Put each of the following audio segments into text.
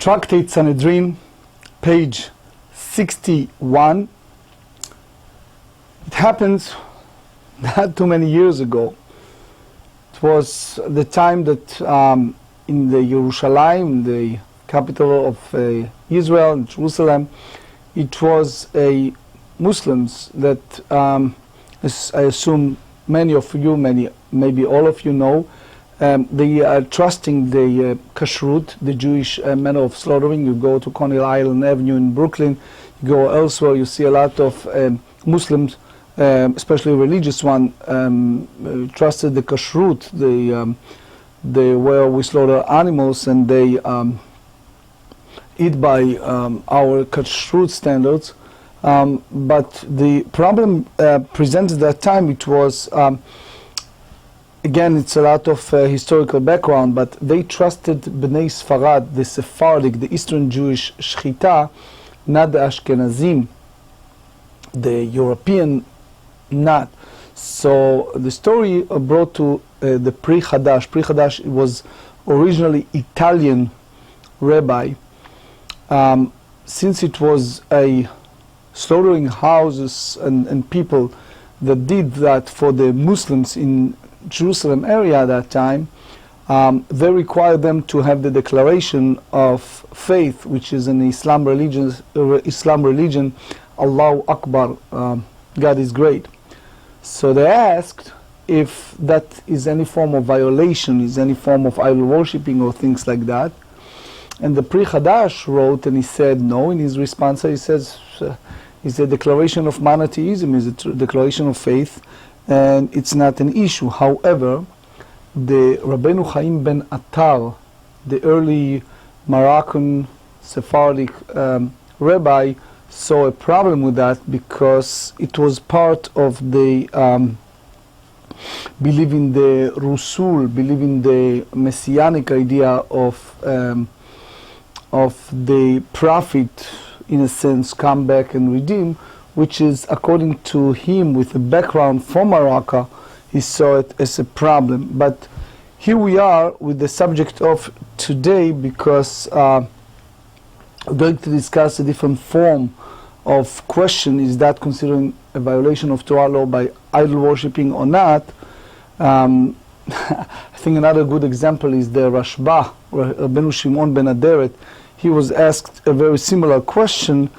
Tractate Sanhedrin, page 61. It happens not too many years ago. It was the time that in the Yerushalayim, the capital of Israel, in Jerusalem, it was a Muslims that I assume many of you, maybe all of you know, they are trusting the kashrut, the Jewish manner of slaughtering. You go to Coney Island Avenue in Brooklyn, you go elsewhere, you see a lot of Muslims, especially religious one, trusted the kashrut, the where we slaughter animals, and they eat by our kashrut standards. But the problem presented at that time, it was again, it's a lot of historical background, but they trusted Bnei Sfarad, the Sephardic, the Eastern Jewish Shechita, not the Ashkenazim, the European not. So the story brought to the Pri Hadash. Pri Hadash was originally Italian rabbi. Since it was a slaughtering houses and people that did that for the Muslims in Jerusalem area at that time, they required them to have the declaration of faith, which is an Islam religion, Allahu Akbar, God is great. So they asked if that is any form of violation, is any form of idol worshipping or things like that. And the Pri Hadash wrote, and he said no. In his response, he says, it's a declaration of monotheism, is a declaration of faith, and it's not an issue. However, the Rabbeinu Chaim ben Attar, the early Moroccan Sephardic rabbi, saw a problem with that because it was part of the believing the Rusul, believing the messianic idea of the prophet, in a sense, come back and redeem, which is, according to him, with a background from Morocco, he saw it as a problem. But here we are with the subject of today, because we're going to discuss a different form of question: is that considering a violation of Torah law by idol worshipping or not? I think another good example is the Rashba, Rabbeinu Shimon ben Aderet. He was asked a very similar question.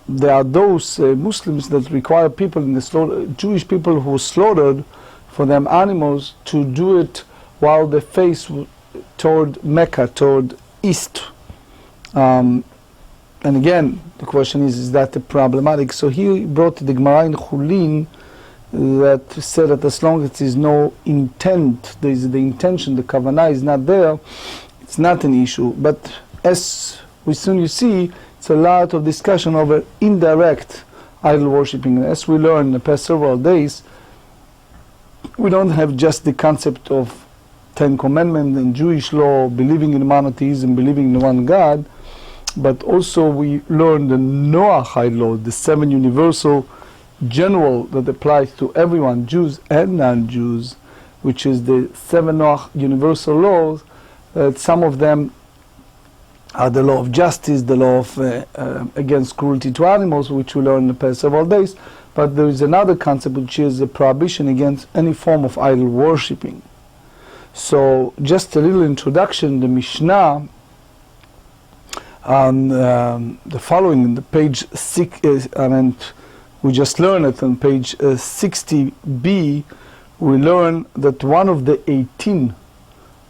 There are those Muslims that require people in the slaughter, Jewish people who slaughtered for them animals, to do it while they face toward Mecca, toward east. And again, the question is that problematic? So he brought the Gemara in Chulin that said that as long as there is no intent, there is the intention, the kavanah is not there, it's not an issue. But as we soon see, it's a lot of discussion over indirect idol worshipping. As we learned in the past several days, we don't have just the concept of Ten Commandments and Jewish law, believing in monotheism, believing in one God, but also we learn the Noahide law, the 7 universal general that applies to everyone, Jews and non-Jews, which is the 7 Noah universal laws. Some of them are the law of justice, the law of against cruelty to animals, which we learned in the past several days. But there is another concept, which is a prohibition against any form of idol worshipping. So, just a little introduction. The Mishnah, the following, in the page 6, we just learned it on page 60b. We learn that one of the 18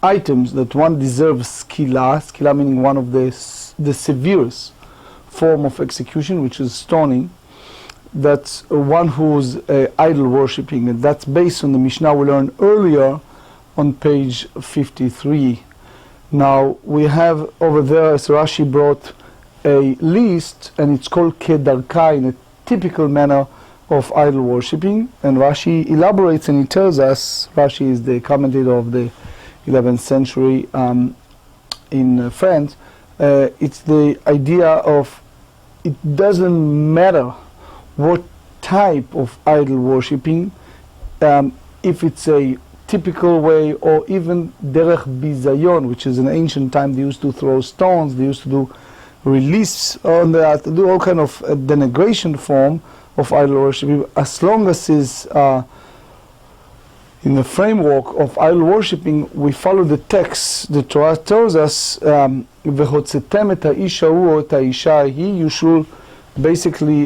items that one deserves skila meaning one of the severest form of execution, which is stoning. That's one who's idol worshipping, and that's based on the Mishnah we learned earlier on page 53. Now we have over there, as Rashi brought a list, and it's called kedarka, in a typical manner of idol worshipping, and Rashi elaborates and he tells us, Rashi is the commentator of the 11th century in France. It's the idea of, it doesn't matter what type of idol worshipping, if it's a typical way, or even derech bizayon, which is in ancient time they used to throw stones, they used to do release on that, do all kind of denigration form of idol worship. As long as is in the framework of idol worshipping, we follow the text. The Torah tells us, "V'hotzetem et ha'isha hu o et ha'isha hi," you should basically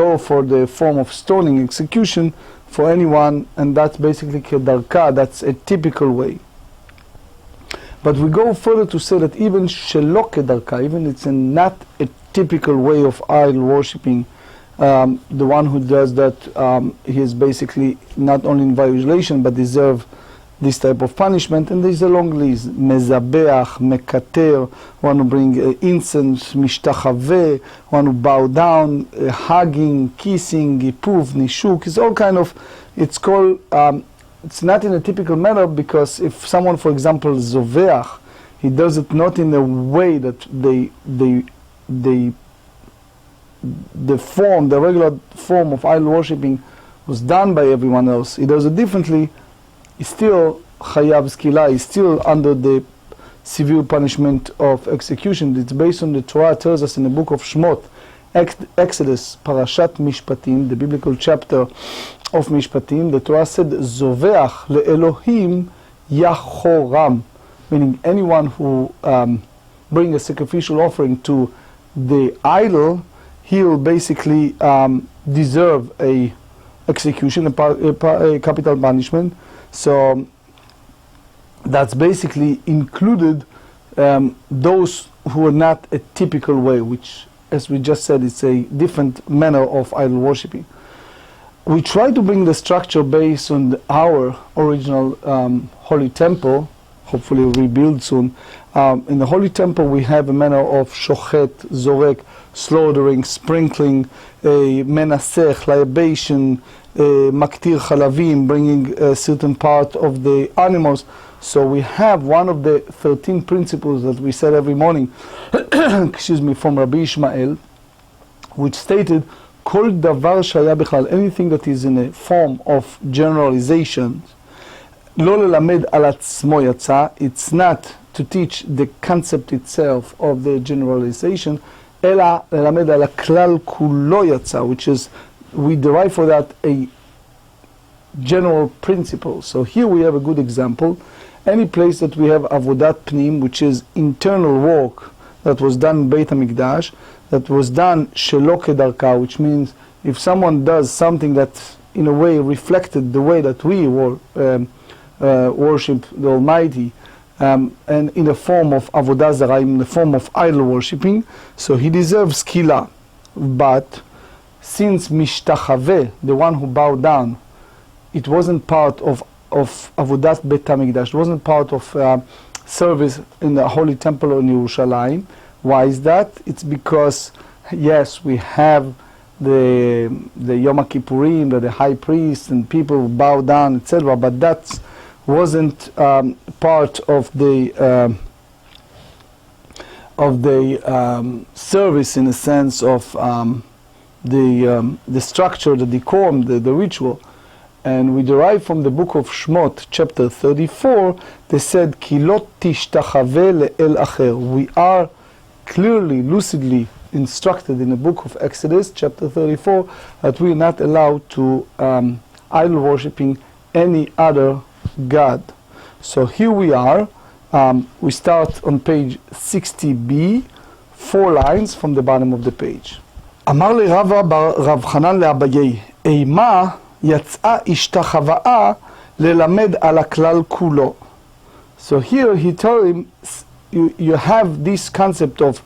go for the form of stoning, execution for anyone, and that's basically kedarka, that's a typical way. But we go further to say that even shelo kedarka, even it's not a typical way of idol worshipping, the one who does that, he is basically not only in violation but deserve this type of punishment. And there's a long list: mezabeach, mekater, one who bring incense, mishtachave, one who bow down, hugging, kissing, gipuf, nishuk. It's all kind of, it's called, it's not in a typical manner, because if someone, for example, zoveach, he does it not in a way that the form, the regular form of idol worshipping was done by everyone else. He does it differently. He's still chayav skila. He's still under the severe punishment of execution. It's based on the Torah. Tells us in the book of Shmot, Exodus, Parashat Mishpatim, the biblical chapter of Mishpatim. The Torah said, "Zoveach leElohim yachoram," meaning anyone who bring a sacrificial offering to the idol, he will basically deserve a execution, a capital punishment. So that's basically included those who are not a typical way, which, as we just said, it's a different manner of idol worshipping. We try to bring the structure based on our original holy temple, hopefully rebuild soon. In the holy temple we have a manner of shochet, zorek, slaughtering, sprinkling, menasech, libation, maktir chalavim, bringing a certain part of the animals. So we have one of the 13 principles that we said every morning, excuse me, from Rabbi Ishmael, which stated, Kol davar shaya bichlal, anything that is in a form of generalization, lo lelamed al atzmo yatsa, it's not to teach the concept itself of the generalization, ela lelamed al klal kulo yatsa, which is, we derive for that a general principle. So here we have a good example. Any place that we have avodat pnim, which is internal work that was done in Beit HaMikdash, that was done shelo kedarka, which means if someone does something that in a way reflected the way that we worship the Almighty, and in the form of avodah zarah, in the form of idol worshipping, so he deserves kila. But since mishtachave, the one who bowed down, it wasn't part of avodat Beit HaMikdash, it wasn't part of service in the Holy Temple in Yerushalayim. Why is that? It's because, yes, we have the Yom Kippurim, that the high priest and people bow down, etc., but that wasn't part of the service, in a sense of the structure, the decorum, the ritual. And we derive from the book of Shmot, chapter 34, they said, Kilot tishtachave le'el acher. We are clearly, lucidly instructed in the book of Exodus, chapter 34, that we are not allowed to idol worshipping any other God. So here we are. We start on page 60b, 4 lines from the bottom of the page. Amar le Rava bar Rav Chanan le'Abaye, Eima יצאה השתחוואה ללמד על הכלל כולו. So here he told him, you have this concept of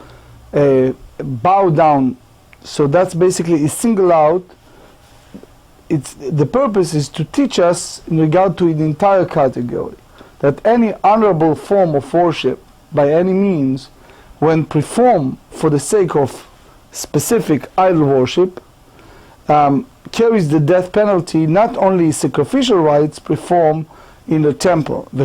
bow down. So that's basically a single out. The purpose is to teach us in regard to the entire category, that any honorable form of worship by any means, when performed for the sake of specific idol worship, carries the death penalty, not only sacrificial rites performed in the temple. So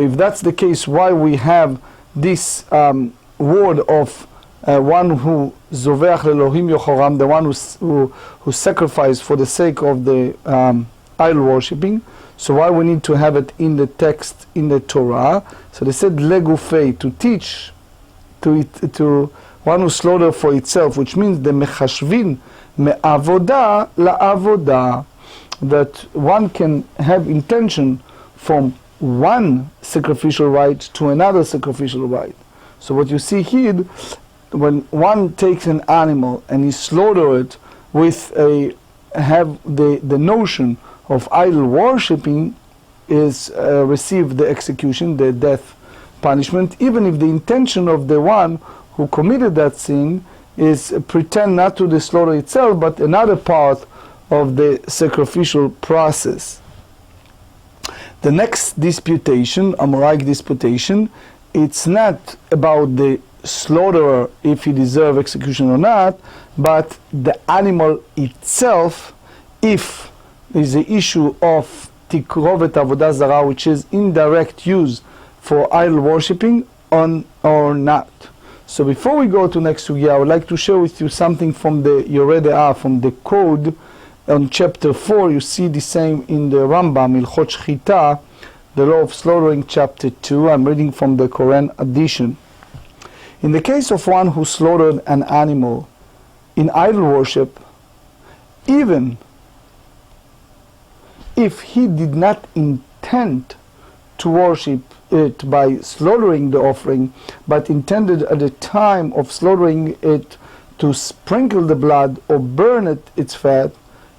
if that's the case, why we have this word of one who zoveach lelohim yochoram, the one who sacrificed for the sake of the idol worshipping. So why we need to have it in the text in the Torah? So they said legufei, to teach to one who slaughter for itself, which means the mechashvin me'avoda la'avoda, that one can have intention from one sacrificial rite to another sacrificial rite. So what you see here, when one takes an animal and he slaughters it with have the notion of idol worshipping, is receive the execution, the death punishment, even if the intention of the one who committed that sin is pretend not to the slaughter itself, but another part of the sacrificial process. The next disputation, Amoraic disputation, it's not about the slaughterer, if he deserves execution or not, but the animal itself, if there is the issue of tikrovet avodah zarah, which is indirect use for idol worshipping, on or not. So before we go to next sugya, I would like to share with you something from the Yoreh De'ah, from the code on chapter 4. You see the same in the Rambam, Ilchot Shchita, the law of slaughtering, chapter 2. I'm reading from the Koran edition. In the case of one who slaughtered an animal in idol worship, even if he did not intend to worship it by slaughtering the offering, but intended at the time of slaughtering it to sprinkle the blood or burn its fat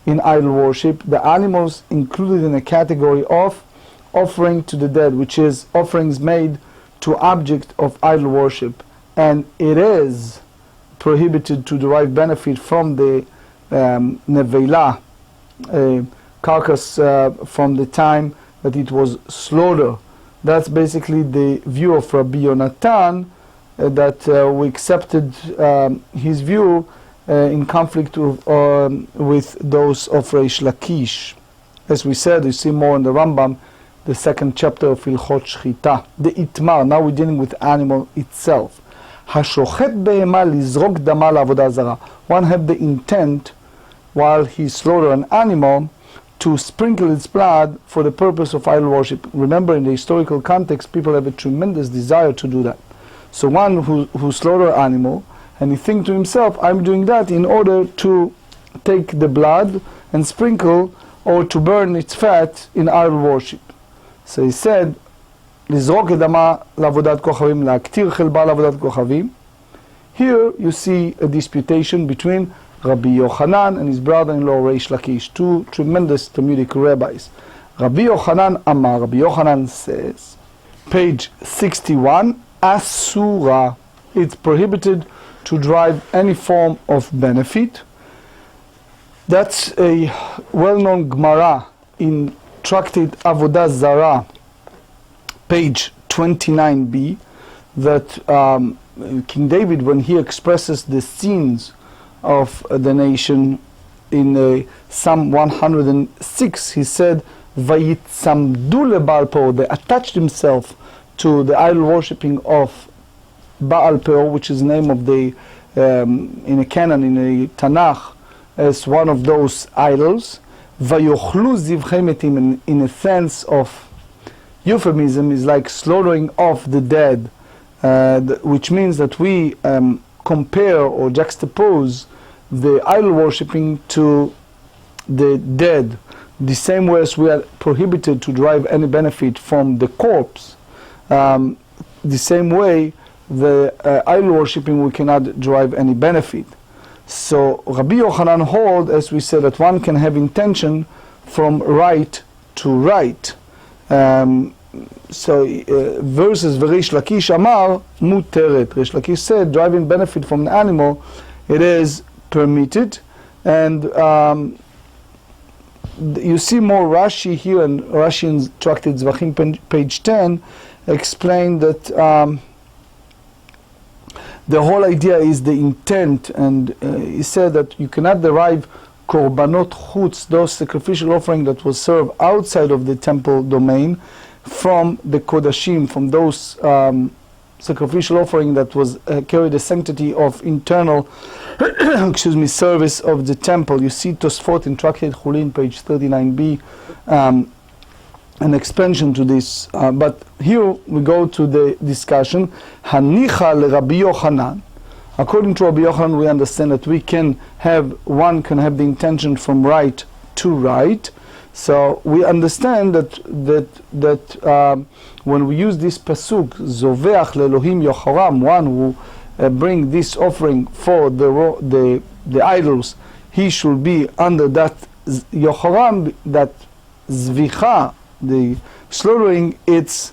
in idol worship, the animals included in a category of offering to the dead, which is offerings made to object of idol worship, and it is prohibited to derive benefit from the nevela, carcass, from the time that it was slaughtered. That's basically the view of Rabbi Yonatan, that we accepted his view in conflict with those of Reish Lakish. As we said, you see more in the Rambam, the second chapter of Ilchot Shchita. The Itmar, now we're dealing with animal itself. Hashochet behema lizrok dama la'avodah zarah. One had the intent, while he slaughtered an animal, to sprinkle its blood for the purpose of idol worship. Remember, in the historical context, people have a tremendous desire to do that. So one who slaughters an animal, and he thinks to himself, I'm doing that in order to take the blood and sprinkle, or to burn its fat in idol worship. So he said, לזרוק אדמה לעבודת כוכבים, להקטיר חלבה לעבודת כוכבים. Here you see a disputation between Rabbi Yochanan and his brother-in-law Reish Lakish, two tremendous Talmudic rabbis. Rabbi Yochanan Amar, Rabbi Yochanan says, page 61, Asura, it's prohibited to derive any form of benefit. That's a well-known Gemara in Tractate Avodah Zarah, page 29b, that King David, when he expresses the sins of the nation in Psalm 106, he said, Vayitzamdu leBaal Peor, they attached themselves to the idol worshipping of Baal Peor, which is the name of the, in a canon, in a Tanakh, as one of those idols. Vayochlu zivchei metim, in a sense of euphemism, is like slaughtering of the dead, which means that we compare or juxtapose the idol worshipping to the dead, the same way as we are prohibited to derive any benefit from the corpse, the same way the idol worshipping we cannot derive any benefit. So Rabbi Yochanan hold, as we said, that one can have intention from right to right. So versus Reish Lakish Amar muteret. Reish Lakish said deriving benefit from an animal, it is permitted. And you see more Rashi here, and Rashi in Tractate Zvachim, page 10, explained that the whole idea is the intent, and he said that you cannot derive korbanot chutz, those sacrificial offering that was served outside of the temple domain, from the kodashim, from those sacrificial offering that was carried the sanctity of internal service of the temple. You see Tosfot in Tractate Chulin, page 39b, an expansion to this. But here we go to the discussion. Hanicha le Rabbi Yochanan. According to Rabbi Yochanan, we understand that one can have the intention from right to right. So we understand that when we use this pasuk, Zoveach leElohim Yocharam, one who bring this offering for the idols, he should be under that Yocharam, that Zvicha, the slaughtering. It's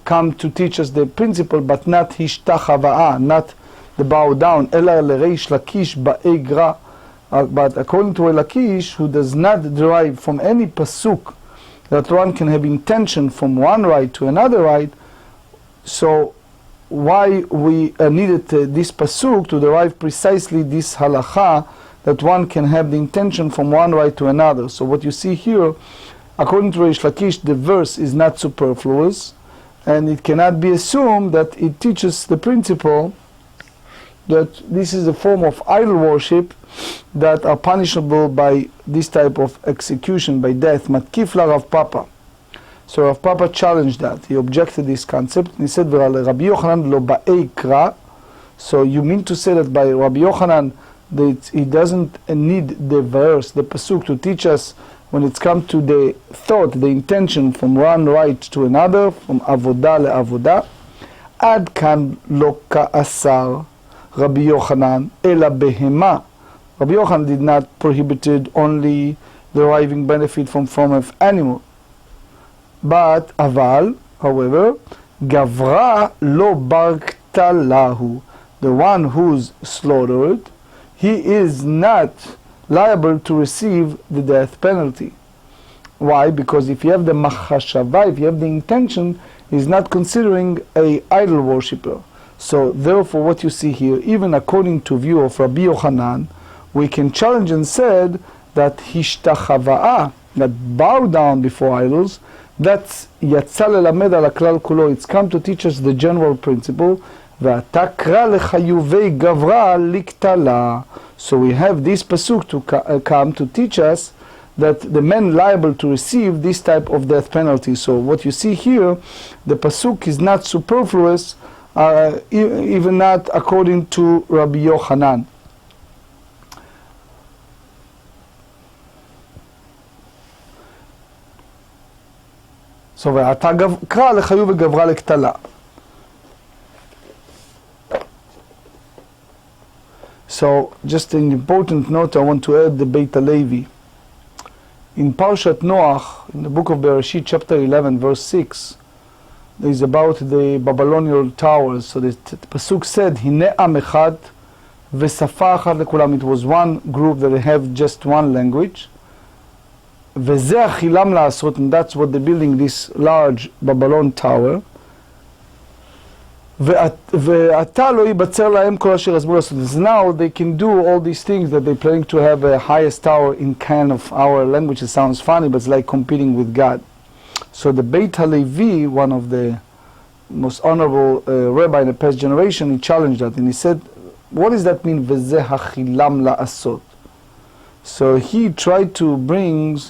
come to teach us the principle, but not hishtachava'ah, not the bow down. Ela l'reish Lakish ba'egra. But according to Lakish, who does not derive from any pasuk that one can have intention from one right to another right, so why we needed this pasuk to derive precisely this halacha that one can have the intention from one right to another. So what you see here, according to Reish Lakish, the verse is not superfluous, and it cannot be assumed that it teaches the principle that this is a form of idol worship that are punishable by this type of execution, by death. Matkifla Rav Papa. So Rav Papa challenged that. He objected this concept. And he said, Rabbi Yochanan lo ba'eikra. So you mean to say that by Rabbi Yochanan, that he doesn't need the verse, the pasuk, to teach us when it's come to the thought, the intention from one right to another, from avodah le'avodah. Ad kan lo ka'asar Rabbi Yochanan ela behema. Rabbi Yochanan did not prohibited only deriving benefit from form of animal. But aval, however, gavra lo barkta lahu, the one who's slaughtered, he is not liable to receive the death penalty. Why? Because if you have the machashava, if you have the intention, he's not considering a idol worshipper. So therefore what you see here, even according to view of Rabbi Yochanan, we can challenge and said that hishtachava'ah, that bow down before idols, that's yatsa lelamed al haklal kulo. It's come to teach us the general principle. V'ata kra lechayuvei gavra liktala. So we have this pasuk to come to teach us that the men liable to receive this type of death penalty. So what you see here, the pasuk is not superfluous, even not according to Rabbi Yochanan. So ואתה קרא לחיוב וגברה לקטלה. So just an important note I want to add the Beit HaLevi. In Parshat Noach, in the book of Bereshit, chapter 11, verse 6, is about the Babylonian towers. So the pasuk said, "Hine am echad v'safa achad lekulam." It was one group that they have just one language. V'zeh achilam la'asot, and that's what they're building, this large Babylon tower. Ve'ata lo yibatzer lahem kol asher azmu la'asot. Now they can do all these things that they're planning to have a highest tower in kind of our language. It sounds funny, but it's like competing with God. So the Beit HaLevi, one of the most honorable rabbi in the past generation, he challenged that, and he said, what does that mean, v'zeh achilam la'asot? So he tried to bring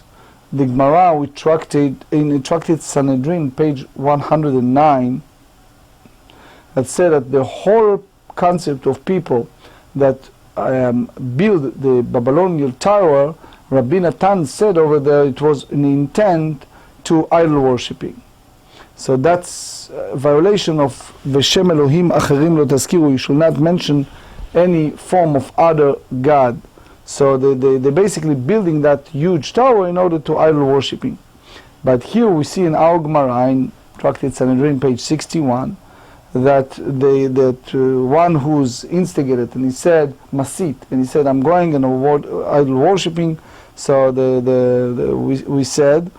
the Gemara with Tractate Sanhedrin, page 109, that said that the whole concept of people that build the Babylonian tower, Rabbi Natan said over there, it was an intent to idol worshipping. So that's a violation of V'shem Elohim acherim lo tazkiru. You should not mention any form of other God. So they're basically building that huge tower in order to idol worshipping. But here we see in our Gemara, in Tractate Sanhedrin, page 61, that one who's instigated, and he said, Masit, and he said, I'm going and idol worshipping. So we said,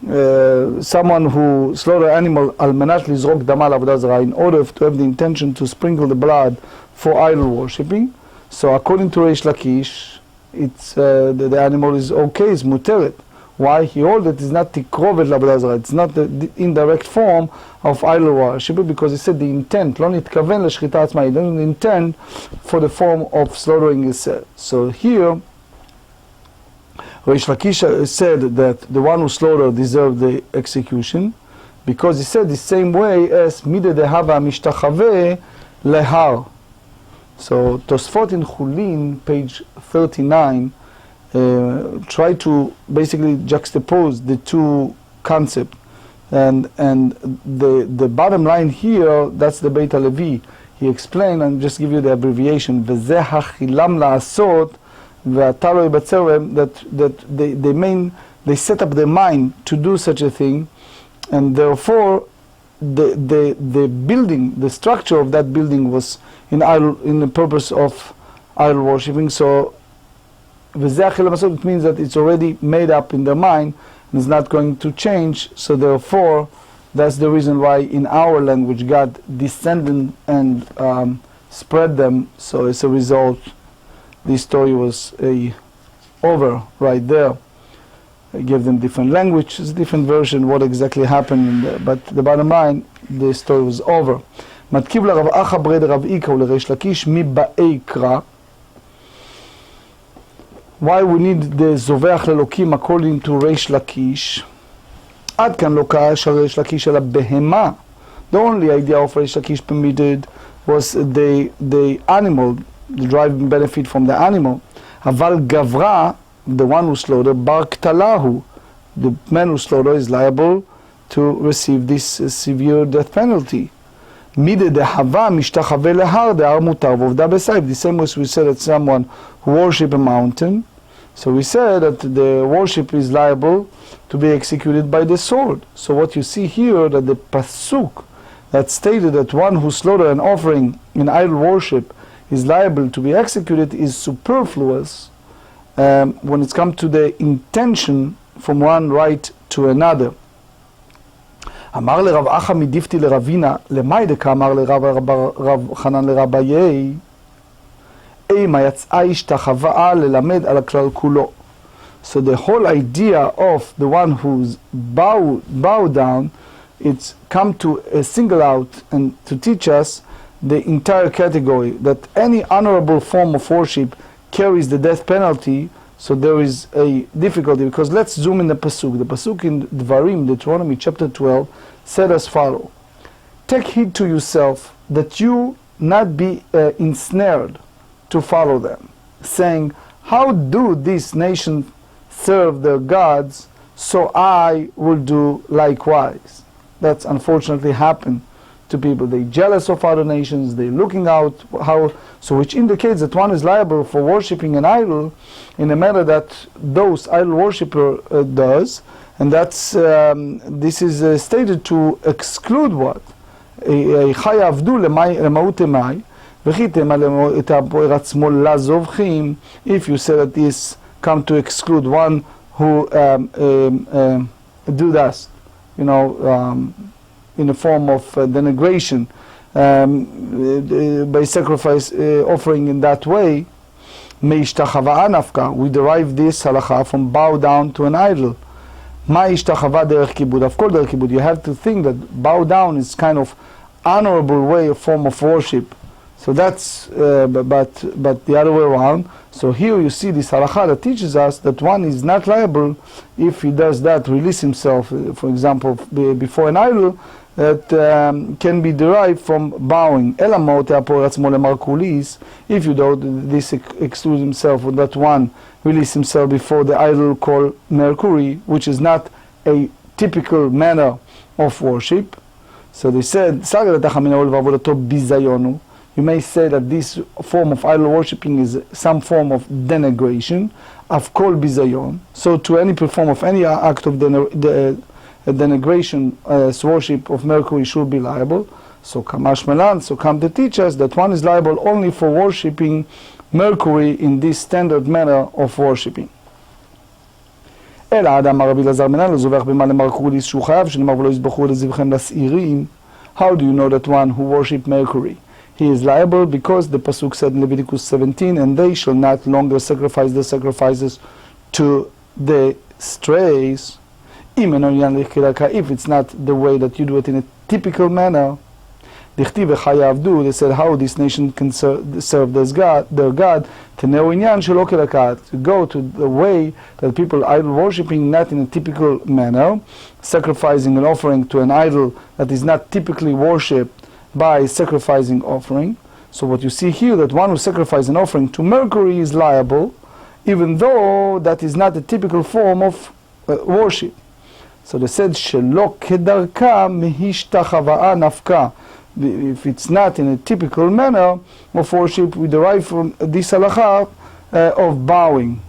someone who slaughter animal al menat lizrok dama l'avodah zarah, in order to have the intention to sprinkle the blood for idol worshipping. So according to Reish Lakish, it's the animal is okay, it's muteret. Why? He holds that it's not tikrovet לעבודה זרה, it's not the indirect form of idol worship, because he said the intent, לא נתכוון לשחיטה עצמה, he doesn't intend for the form of slaughtering itself. So here, Reish Lakish said that the one who slaughtered deserved the execution, because he said the same way as mideh dehava mishtachave lehar. So Tosfot in Chulin, page 39, try to basically juxtapose the two concepts, and the bottom line here, that's the Beit HaLevi. He explained, and just give you the abbreviation, v'zeh hachilam la'asot v'ata lo yibatzer, that they set up their mind to do such a thing, and therefore the building, the structure of that building was in the purpose of idol worshipping. So it means that it's already made up in their mind and it's not going to change. So therefore, that's the reason why in our language God descended and spread them. So as a result, this story was over right there. I gave them different language, it's a different version what exactly happened in there. But the bottom line, the story was over. מתקיב לרב אחא ברד רב איקרא ולריש לקיש מבאי קרא. Why we need the זובח לאלוקים according to ריש לקיש? עד כאן לא קש על ריש לקיש אלא בהמה. The only idea of ריש לקיש permitted was the animal, the driving benefit from the animal. אבל גברא, the one who slaughtered, בר קטלהו, the man who slaughtered is liable to receive this severe death penalty. מידי דהבה משתחווה להר דהר מותר ועובדה בסייף. The same as we said that someone who worship a mountain, so we said that the worship is liable to be executed by the sword. So what you see here, that the pasuk that stated that one who slaughtered an offering in idol worship is liable to be executed is superfluous when it's come to the intention from one right to another. אמר לרב אחא מדיפתי לרבינה, למאי דקאמר לרב חנן לרביי, אימה יצאה השתחוואה ללמד על הכלל כולו. So the whole idea of the one who's bow down, it's come to single out and to teach us the entire category, that any honorable form of worship carries the death penalty. So there is a difficulty, because let's zoom in the pasuk. The pasuk in Dvarim, Deuteronomy chapter 12, said as follows: take heed to yourself that you not be ensnared to follow them, saying, how do these nations serve their gods, so I will do likewise. That's unfortunately happened to people. They're jealous of other nations, they're looking out how, so which indicates that one is liable for worshipping an idol in a manner that those idol worshipper does, and that's this is stated to exclude what? חי עבדו למהות אמי וכי תמה את הבוער עצמו לזובחים. If you say that this come to exclude one who do that, you know, in the form of denigration by sacrifice offering in that way, meishtachawa nafka, we derive this halacha from bow down to an idol. Ma ishtachawa derech kibud, of course derech kibud. You have to think that bow down is kind of honorable way, a form of worship. So that's but the other way around. So here you see this halacha that teaches us that one is not liable if he does that, release himself, for example, before an idol, that can be derived from bowing. If you do this, exclude himself with that one, release himself before the idol called Mercury, which is not a typical manner of worship. So they said, you may say that this form of idol worshipping is some form of denigration, of kol bizayon. So to any form of any act of denigration as worship of Mercury should be liable. So Kamash Melan, so come to teach us that one is liable only for worshipping Mercury in this standard manner of worshipping. אלא האדם הרבי אלעזר מנן לזובח במה למרקוריס שהוא חייב שנאמר ולא יזבחו לזבחם לשעירים. How do you know that one who worship Mercury? He is liable because the pasuk said in Leviticus 17, and they shall not longer sacrifice the sacrifices to the strays, if it's not the way that you do it in a typical manner, they said how this nation can serve their God, to go to the way that people are idol worshipping not in a typical manner, sacrificing an offering to an idol that is not typically worshipped by sacrificing offering. So what you see here, that one who sacrifices an offering to Mercury is liable, even though that is not a typical form of worship. So they said, Shelo kedarka mehishtachawa'a nafka. If it's not in a typical manner of worship, we derive from this halakha of bowing.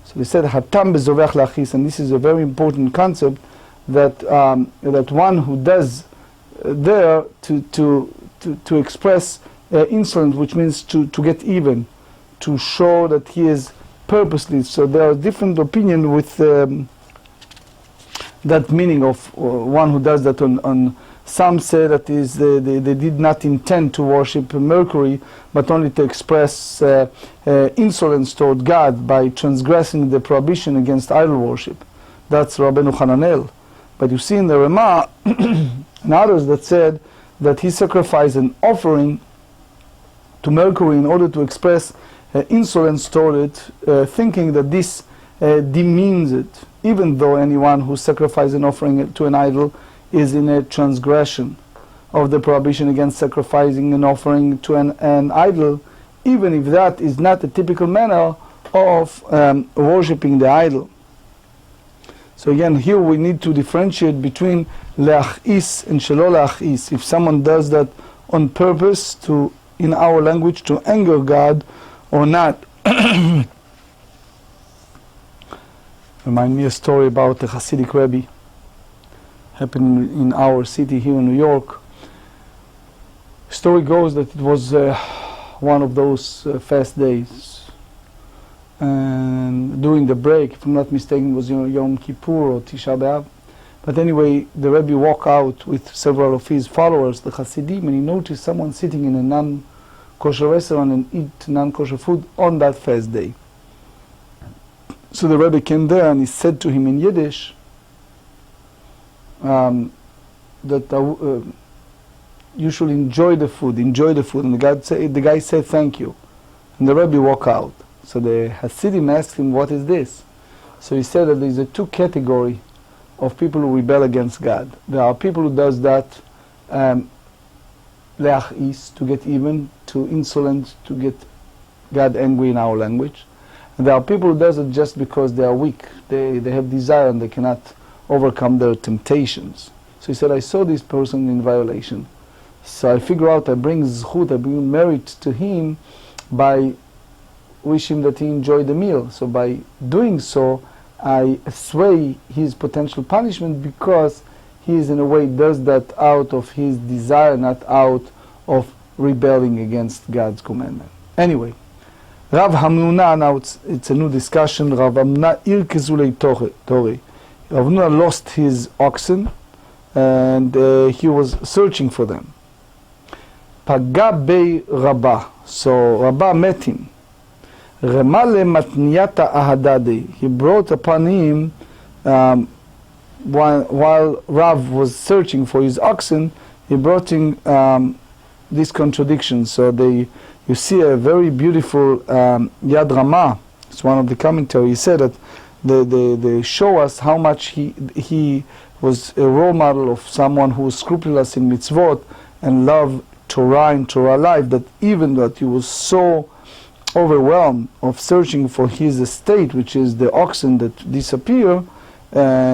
So they said, Hatam bezovech lachis, and this is a very important concept, that that one who does there to express insolence, which means to get even, to show that he is purposely. So there are different opinions with that meaning of one who does that on some say that is they did not intend to worship Mercury, but only to express insolence toward God by transgressing the prohibition against idol worship. That's Rabbeinu Hananel. But you see in the Ramah and others that said that he sacrificed an offering to Mercury in order to express insolence toward it, thinking that this demeans it, even though anyone who sacrifices an offering to an idol is in a transgression of the prohibition against sacrificing an offering to an idol, even if that is not a typical manner of worshipping the idol. So again, here we need to differentiate between le'achis and shelo le'achis. If someone does that on purpose to, in our language, to anger God or not. Remind me a story about a Hasidic Rebbe. Happened in our city here in New York. Story goes that it was one of those fast days, and during the break, if I'm not mistaken, it was Yom Kippur or Tisha B'Av. But anyway, the Rebbe walked out with several of his followers, the Hasidim, and he noticed someone sitting in a non-kosher restaurant and eat non-kosher food on that fast day. So the Rebbe came there and he said to him in Yiddish, that you should enjoy the food, and the guy said thank you, and the Rebbe walked out. So the Hasidim asked him, what is this? So he said that there is a two category of people who rebel against God. There are people who does that le'achis, to get even, to insolent, to get God angry in our language. And there are people who does it just because they are weak, they have desire and they cannot overcome their temptations. So he said, I saw this person in violation. So I figure out, I bring zchut, I bring merit to him by wishing that he enjoy the meal. So by doing so, I assuage his potential punishment, because he is in a way does that out of his desire, not out of rebelling against God's commandment. Anyway, Rav Hamnuna, now it's a new discussion. Rav Hamnuna irkezulei Tori. Rav Hamnuna lost his oxen, and he was searching for them. Paga bei Rabbah, so Rabbah met him. Remale matniyata ahadadi. He brought upon him, while Rav was searching for his oxen, he brought in this contradiction. So you see a very beautiful Yad Ramah. It's one of the commentaries. He said that they show us how much he was a role model of someone who was scrupulous in mitzvot and loved Torah and Torah life, that even that he was so overwhelmed of searching for his estate, which is the oxen that disappear,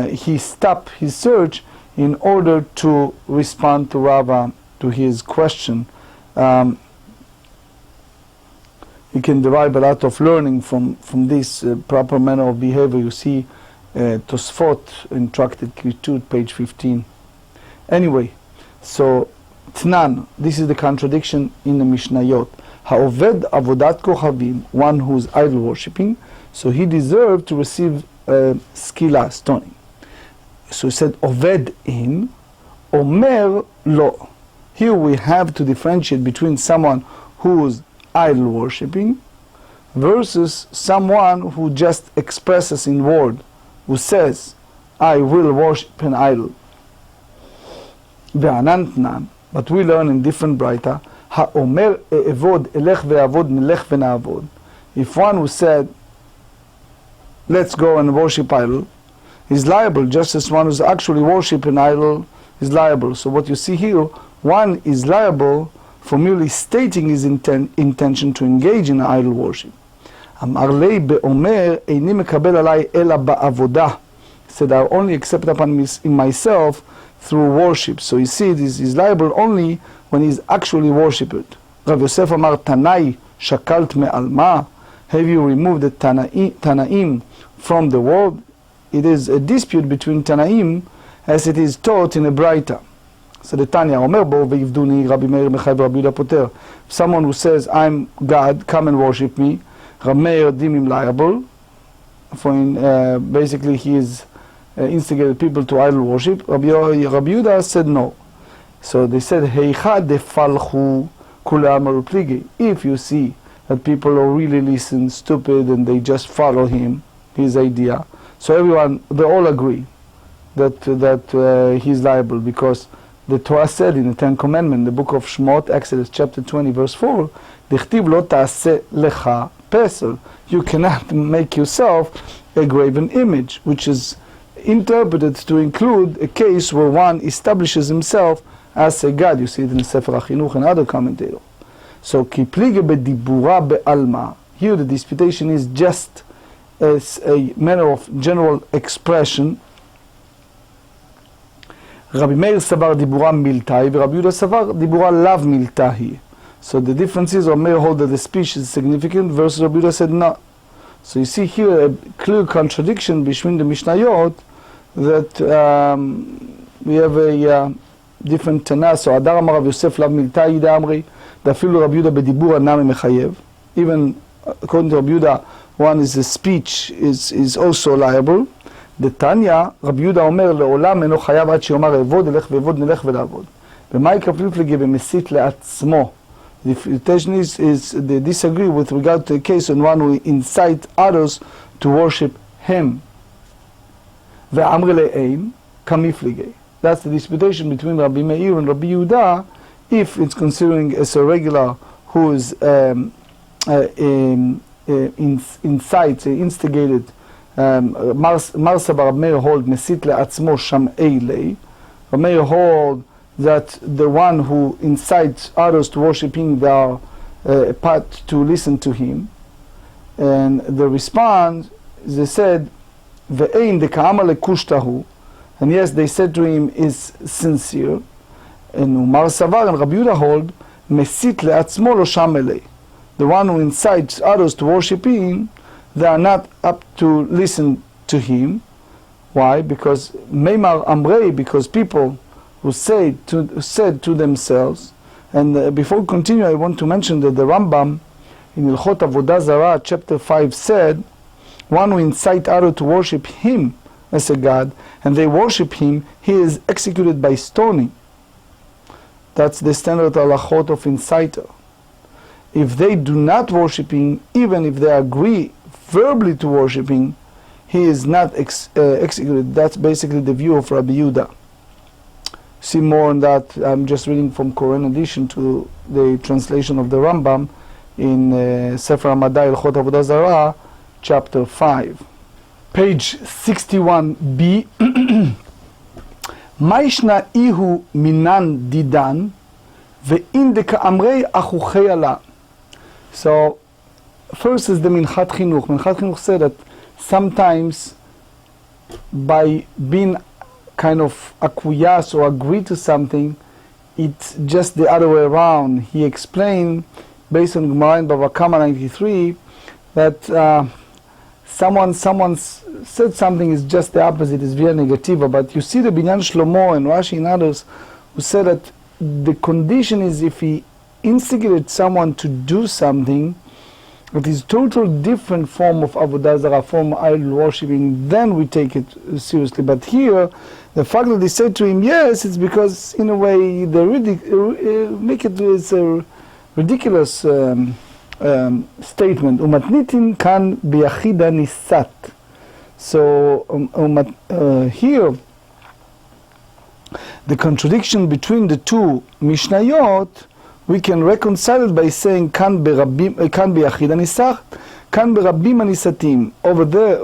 he stopped his search in order to respond to Rava, to his question. You can derive a lot of learning from this proper manner of behavior. You see Tosfot in Tractate Sanhedrin, page 15. Anyway, so Tnan, this is the contradiction in the Mishnayot. Ha'oved avodat kochavim, one who is idol worshipping, so he deserved to receive skila, stoning. So he said, oved in, omer lo. Here we have to differentiate between someone who is idol worshipping versus someone who just expresses in word who says, I will worship an idol, but we learn in different braita, ha'omer e'evod elech ve'avod nelech ve'na'avod. If one who said, let's go and worship idol, is liable, just as one who's actually worship an idol is liable. So what you see here, one is liable for merely stating his intention to engage in idol worship. Amar lei be'omer eini mekabel alai ela ba'avodah. Said, I only accept upon me in myself through worship. So you see, this is liable only when he's actually worshipped. Rav Yosef Amar Tanai shakalt me'alma. Have you removed the Tanaim from the world? It is a dispute between Tanaim as it is taught in a Braita. So the Tanya Omer bo ve'yivduni Rabbi Meir mechayv Rabbi Yehuda poter. Someone who says, I'm God, come and worship me. Rabbi Meir deem him liable. For basically he is instigated people to idol worship. Rabbi Yehuda said no. So they said, Heicha defalchu kulam arupligi. If you see that people are really listen, stupid, and they just follow him, his idea. So everyone, they all agree that he's liable, because the Torah said in the Ten Commandments, the book of Shemot, Exodus chapter 20, verse 4, Dichtiv lo ta'aseh lecha pesel. You cannot make yourself a graven image, which is interpreted to include a case where one establishes himself as a god. You see it in the Sefer HaChinuch and other commentators. So, ki plige bedibura be'alma. Here the disputation is just as a matter of general expression. Rabbi Meir savar dibura miltai, Rabbi Yehuda savar dibura lav miltahi. So the difference is, Rabbi Meir hold that the speech is significant, versus Rabbi Yehuda said no. So you see here a clear contradiction between the Mishnayot, that we have a different Tana. So Adar Amar Rav Yosef lav miltai da amri. Dafilu Rabbi Yehuda bedibura nami mechayev. Even according to Rabbi Yehuda, one is the speech is also liable. The Tanya, Rabbi Yehuda omer leolam eno chayav ad sheyomar evod elech ve'evod nelech ve'lavod. B'may kaflif lege b'mesit le'atzmo. The disputation is they disagree with regard to a case on one who incite others to worship him. Ve'amri le'ein kamiflige. That's the disputation between Rabbi Meir and Rabbi Yehuda, if it's considering as a regular who is incites, instigated. Marsa Rabbi Meir hold mesit le'atzmo sham'ei lei. Rabbi Meir hold that the one who incites others to worship him, they are a part to listen to him. And the response, they said, ve'ein deka'ama lekushtahu. And yes, they said to him, is sincere. And Umar Savar and Rabbi Yehuda hold, mesit le'atzmo lo sham'ei. The one who incites others to worship him, they are not up to listen to him. Why? Because Meimar Amrei, because people who said to themselves, and before we continue, I want to mention that the Rambam in Ilchot Avodah Zarah, chapter 5, said, one who incites others to worship him as a god, and they worship him, he is executed by stoning. That's the standard halachot of inciter. If they do not worship him, even if they agree verbally to worshiping, he is not executed. That's basically the view of Rabbi Yehuda. See more on that. I'm just reading from Korean edition to the translation of the Rambam in Sefer Hamadai Ilchot Avodah Zarah, chapter 5. Page 61b. Maishna ihu minan didan ve'indeka amrei achuchei ala. So, first is the Minchat Chinuch. Minchat Chinuch said that sometimes by being kind of acquiesce or agree to something, it's just the other way around. He explained, based on Gemara in Bava Kama 93, that someone said something is just the opposite, is via negativa. But you see the Binyan Shlomo and Rashi and others who said that the condition is if he instigated someone to do something that is total different form of Avodah Zarah, form idol worshipping, then we take it seriously. But here, the fact that they said to him, yes, it's because in a way they make it as a ridiculous statement. Umatnitin kan biyachida nisat. So here, the contradiction between the two Mishnayot, we can reconcile it by saying kan berabim, kan beyachid anisach, kan berabim anisatim. Over there,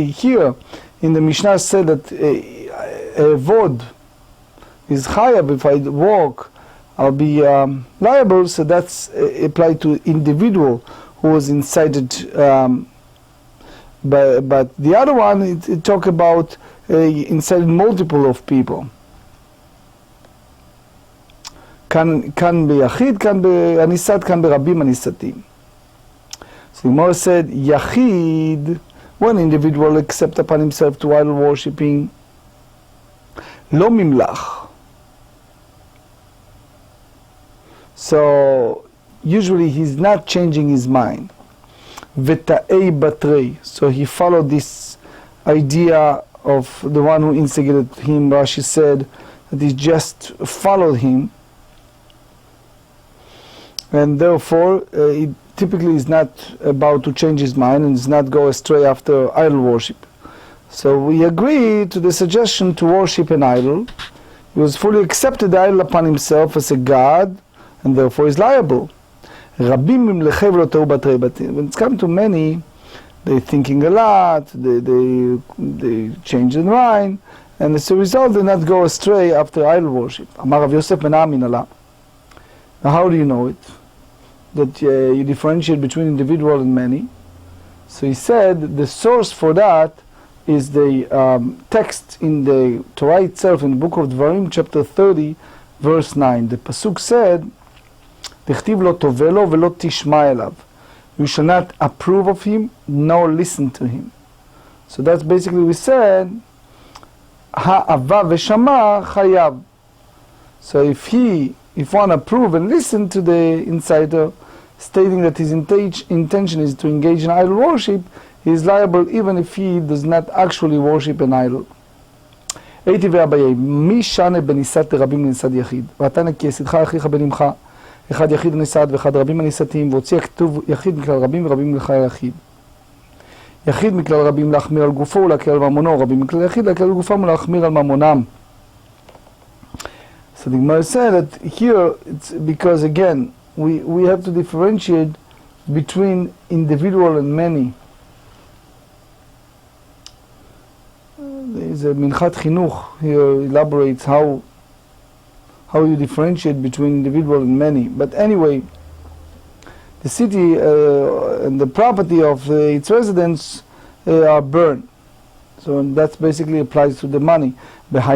here in the Mishnah said that vod is chayav. If I walk, I'll be liable. So that's applied to individual who was incited. But the other one, it talk about incited multiple of people. Kan beyachid, kan be'anisat, kan berabim anisatim. So Gemara said, Yachid, one individual accept upon himself to idol worshipping, lo mimlach. So usually he's not changing his mind. Veta'ei batrei. So he followed this idea of the one who instigated him. Rashi said that he just followed him, and therefore he typically is not about to change his mind and does not go astray after idol worship. So we agree to the suggestion to worship an idol. He was fully accepted the idol upon himself as a god, and therefore is liable. When it's come to many, they're thinking a lot, they change their mind, and as a result they not go astray after idol worship. Amar Rav Yosef ben Aminala. Now how do you know it? That you differentiate between individual and many. So he said the source for that is the text in the Torah itself, in the book of Dvarim, chapter 30, verse 9. The pasuk said, "Tichtiv lo tovelo velo tishma elav." You shall not approve of him, nor listen to him. So that's basically we said, ha'ava v'shama chayav. So if one approve and listen to the insider, stating that his intention is to engage in idol worship, he is liable even if he does not actually worship an idol. הייתי ואביי, מי שנה בניסת רבים לניסת יחיד? ואתה כי יסידך אחיך בנמך, אחד יחיד ניסת ואחד רבים הניסתים, והוציא הכתוב יחיד מכלל רבים ורבים לכלל יחיד. יחיד מכלל רבים להחמיר על גופו ולהקל על ממונו, רבים מכלל יחיד להקל על גופם ולהחמיר על ממונם. So the Gemara said that here it's because again we have to differentiate between individual and many. There is a Minchat Chinuch here elaborates how you differentiate between individual and many. But anyway, the city and the property of its residents are burned. So that basically applies to the money. That's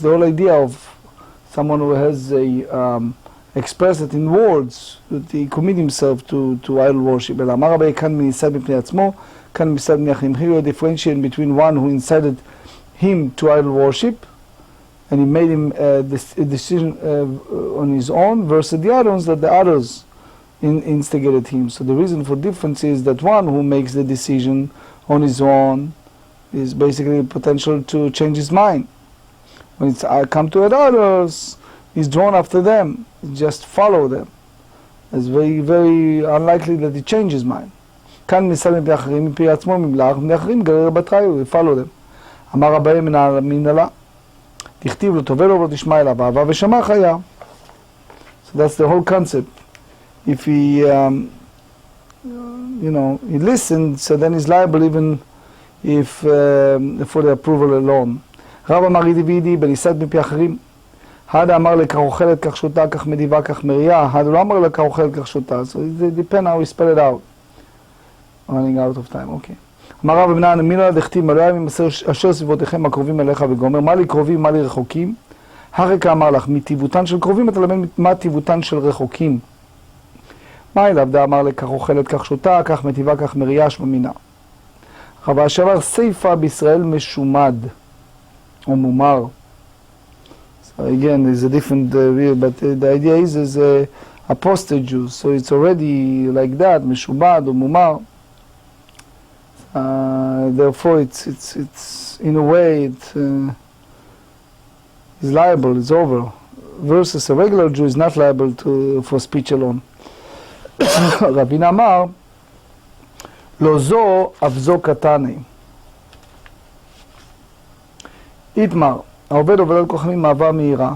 the whole idea of someone who has expressed it in words, that he commit himself to idol worship. Here a differentiation between one who incited him to idol worship and he made him a decision on his own, versus the other ones that the others instigated him. So the reason for difference is that one who makes the decision on his own is basically potential to change his mind. When it's come to others, he's drawn after them, he just follow them. It's very, very unlikely that he changes his mind. כאן מסל מפני אחרים, מפי עצמו ממלח, מפני אחרים גרר בתראי, הוא follow them. אמר רבי מנהלה, תכתיב לו טובל ולא תשמע אליו, אהבה ושמע חיה. So that's the whole concept. If he, he listened, so then he's liable even if for the approval alone. רב אמר ידיבידי, בניסת מפי אחרים. אחד אמר לכך אוכלת, כך שותה, כך מדיבה, כך מריאה. אחד לא אמר לכך אוכלת, כך שותה. So it depends how we spell it out. Running out of time, okay. אמר רב בנן, מילה דכתיב, מלא ממסר אשר סביבותיכם הקרובים אליך וגומר, מה לי קרובים, מה לי רחוקים? הרקע אמר לך, מטיבותן של קרובים אתה למד מה טיבותן של רחוקים. מה אליו דה אמר לכך אוכלת, כך שותה, כך מטיבה, כך מריאה, שממינה. רב אשר סייפה בישראל משומד, או מומר. So again, there's a different view, but the idea is apostate Jews, so it's already like that, משומד או מומר. Therefore, it's in a way it is liable. It's over. Versus a regular Jew is not liable for speech alone. רבינה אמר, לא זו, אף זו קטני. איתמר, העובד עובד על כוחמים מעבר מהירה.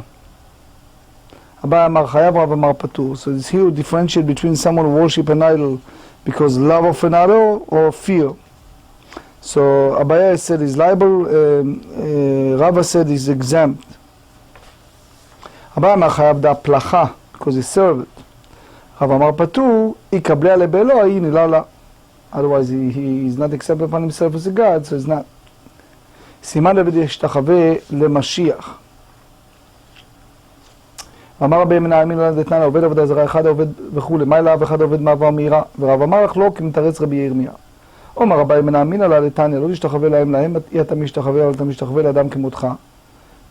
אביי אמר חייב, רב אמר פטור. So it's here to differentiate between someone who worship an idol because love of an idol or fear. So Abaye said he's liable, Rava said he's exempt. אביי אמר חייב דהפלחה, because he served it. רב אמר פטור, יקבלה לבעלו, היא נלה לה. Otherwise he is not accepted upon himself as a God, so it's not. סימן דוד ישתחווה למשיח. אמר רבי ימי נעמין עליו דתנן, עובד עבודה זרה, אחד העובד וכו', מה אליו אחד העובד מעבר מהירה, ורב אמר לך לא, כי מתרץ רבי ירמיה. אומר רבי ימי נעמין עליו דתנן, לא תשתחווה להם, אי אתה משתחווה, אבל אתה משתחווה לאדם כמותך.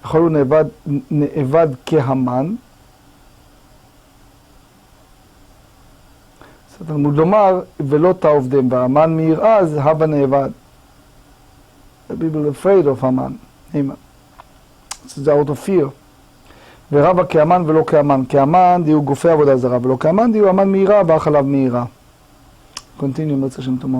וכל הוא נאבד כהמן. תלמוד לומר, ולא תעובדם, והמן מיראה זה הווה נאבד. The people afraid of המן, Haman. זה out of fear. ורבה כאמן ולא כאמן. כאמן דיו גופי עבודה זרה, ולא כאמן דיו אמן מהירה, ואך עליו מהירה. Continue, מצא שם תאמר.